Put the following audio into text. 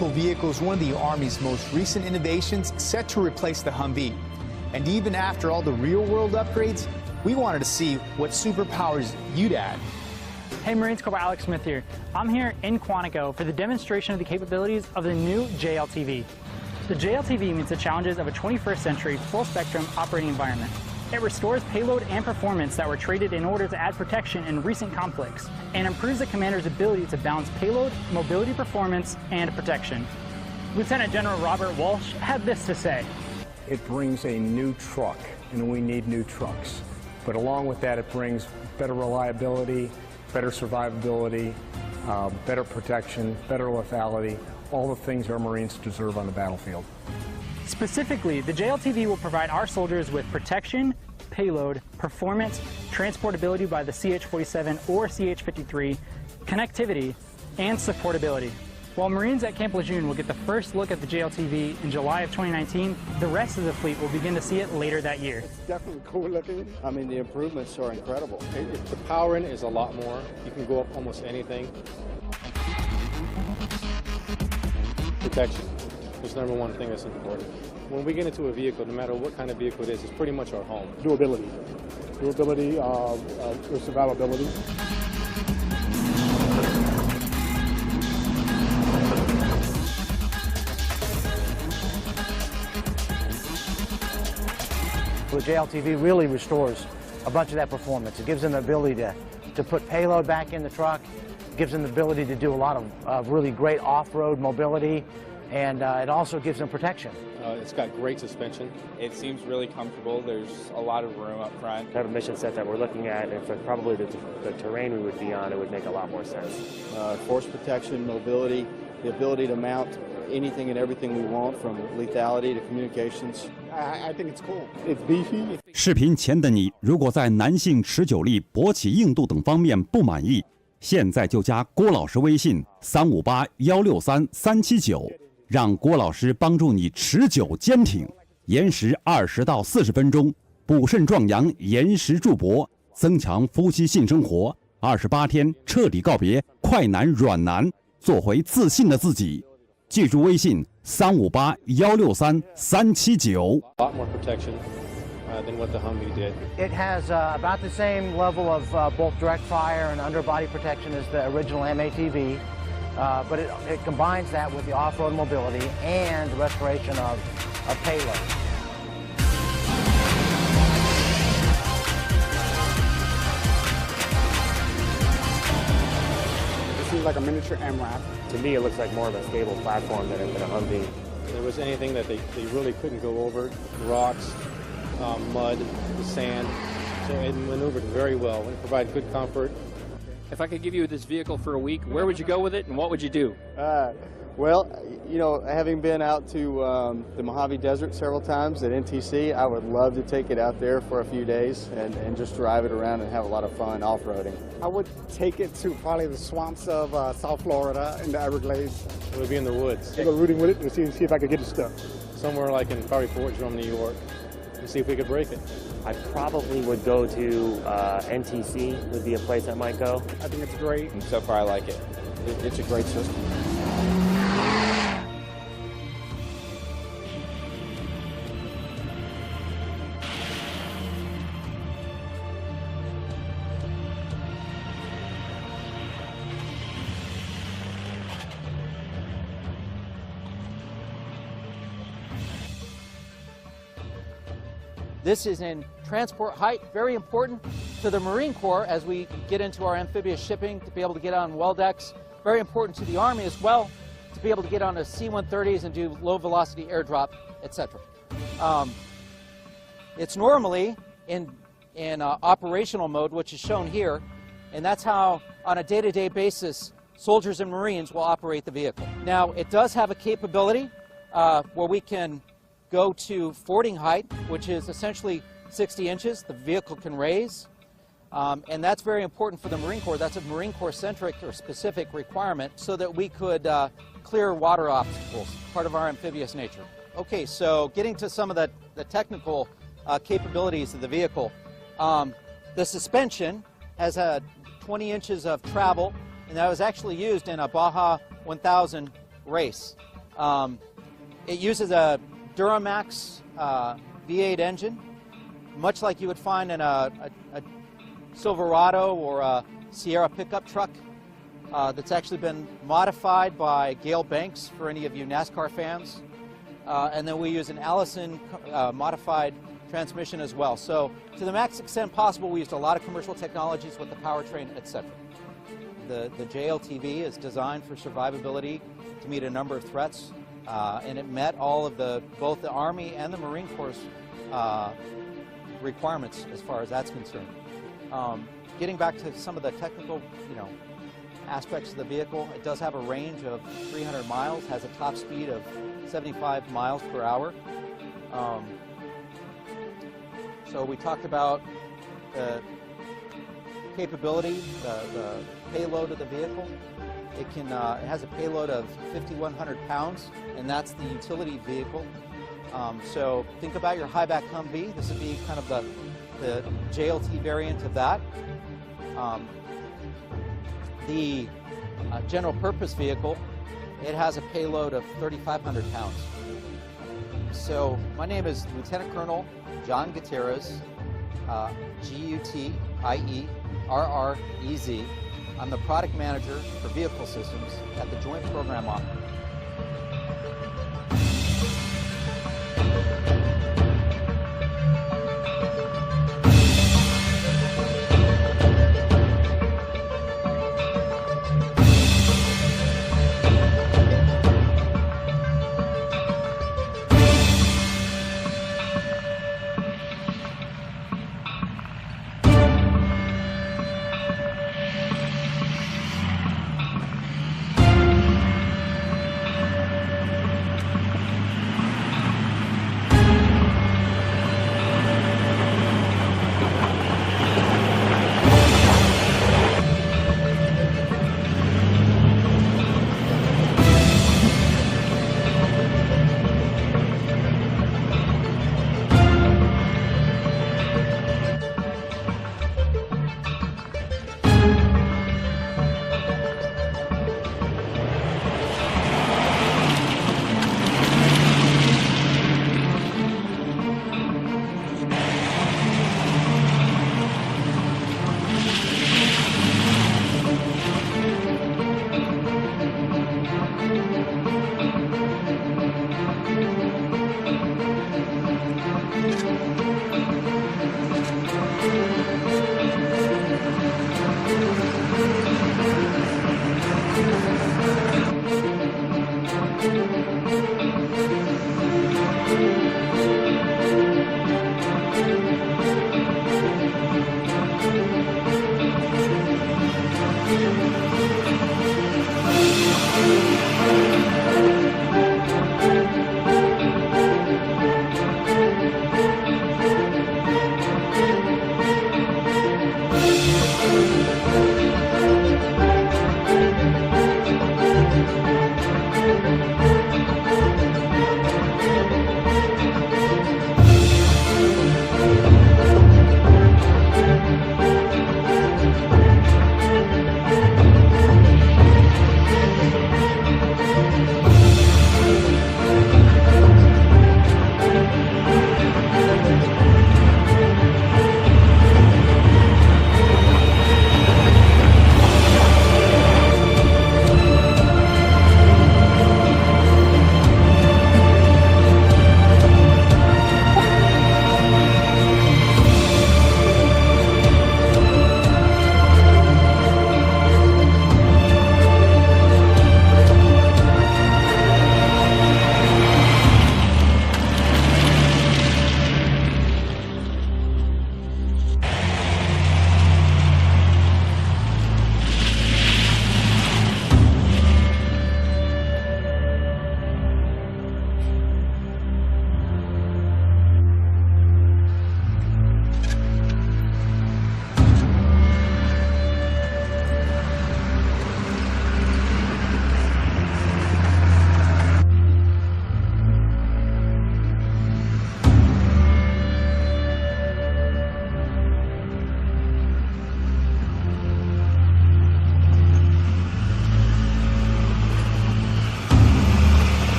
tactical vehicle is one of the Army's most recent innovations, set to replace the Humvee. And even after all the real-world upgrades, we wanted to see what superpowers you'd add. Hey, Marines Corporal Alex Smith here. I'm here in Quantico for the demonstration of the capabilities of the new Jltv. The Jltv meets the challenges of a 21st century full-spectrum operating environment. It restores payload and performance that were traded in order to add protection in recent conflicts, and improves the commander's ability to balance payload, mobility performance, and protection. Lieutenant General Robert Walsh had this to say. It brings a new truck, and we need new trucks. But along with that, it brings better reliability, better survivability, better protection, better lethality, all the things our Marines deserve on the battlefield. Specifically, the Jltv will provide our soldiers with protection, payload, performance, transportability by the CH-47 or CH-53, connectivity, and supportability. While Marines at Camp Lejeune will get the first look at the Jltv in July of 2019, the rest of the fleet will begin to see it later that year. It's definitely cool looking. I mean, the improvements are incredible. The power in it is a lot more. You can go up almost anything. Protection is the #1 thing that's important. When we get into a vehicle, no matter what kind of vehicle it is, it's pretty much our home. Durability, survivability. The Jltv really restores a bunch of that performance. It gives them the ability to put payload back in the truck, gives them the ability to do a lot of really great off-road mobility, and it also gives them protection. It's got great suspension. It seems really comfortable. There's a lot of room up front. The type of mission set that we're looking at, and for probably the terrain we would be on, it would make a lot more sense. Force protection, mobility, the ability to mount anything and everything we want, from lethality to communications. I think it's cool. It's beefy. 视频前的你，如果在男性持久力、勃起硬度等方面不满意，现在就加郭老师微信358-163-379，让郭老师帮助你持久坚挺，延时20到40分钟，补肾壮阳，延时助勃，增强夫妻性生活，28天彻底告别快男软男，做回自信的自己。记住微信358-163-379。A lot more protection than what the Humvee did. It has about the same level of both direct fire and underbody protection as the original M-ATV, but it combines that with the off-road mobility and the restoration of payload. Seems like a miniature MRAP. To me, it looks like more of a stable platform than a Humvee. If there was anything that they really couldn't go over, rocks, mud, the sand, so it maneuvered very well and provided good comfort. If I could give you this vehicle for a week, where would you go with it and what would you do? Well, you know, having been out to the Mojave Desert several times at NTC, I would love to take it out there for a few days and just drive it around and have a lot of fun off-roading. I would take it to probably the swamps of South Florida and the Everglades. It would be in the woods. I'd go rooting with it and see if I could get it stuck. Somewhere like in probably Fort Drum, New York, and see if we could break it. I probably would go to NTC, would be a place I might go. I think it's great. And so far, I like it. It's a great system. This is in transport height, very important to the Marine Corps as we get into our amphibious shipping, to be able to get on well decks. Very important to the Army as well, to be able to get on a C-130s and do low velocity airdrop, etc. It's normally in operational mode, which is shown here, and that's how on a day-to-day basis soldiers and Marines will operate the vehicle. Now, it does have a capability where we can go to fording height, which is essentially 60 inches. The vehicle can raise, and that's very important for the Marine Corps. That's a Marine Corps-centric or specific requirement so that we could clear water obstacles, part of our amphibious nature. Okay, so getting to some of the technical capabilities of the vehicle. The suspension has 20 inches of travel, and that was actually used in a Baja 1000 race. It uses a Duramax V8 engine, much like you would find in a Silverado or a Sierra pickup truck. That's actually been modified by Gale Banks for any of you NASCAR fans. And then we use an Allison modified transmission as well. So to the max extent possible, we used a lot of commercial technologies with the powertrain, etc. The Jltv is designed for survivability to meet a number of threats, and it met all of both the Army and the Marine Corps requirements as far as that's concerned. Getting back to some of the technical, aspects of the vehicle, it does have a range of 300 miles, has a top speed of 75 miles per hour. So we talked about the capability, the payload of the vehicle. It has a payload of 5,100 pounds, and that's the utility vehicle. So think about your high-back Humvee. This would be kind of the JLT variant of that. The general purpose vehicle, it has a payload of 3,500 pounds. So my name is Lieutenant Colonel John Gutierrez, G-U-T-I-E-R-R-E-Z. I'm the product manager for vehicle systems at the Joint Program Office.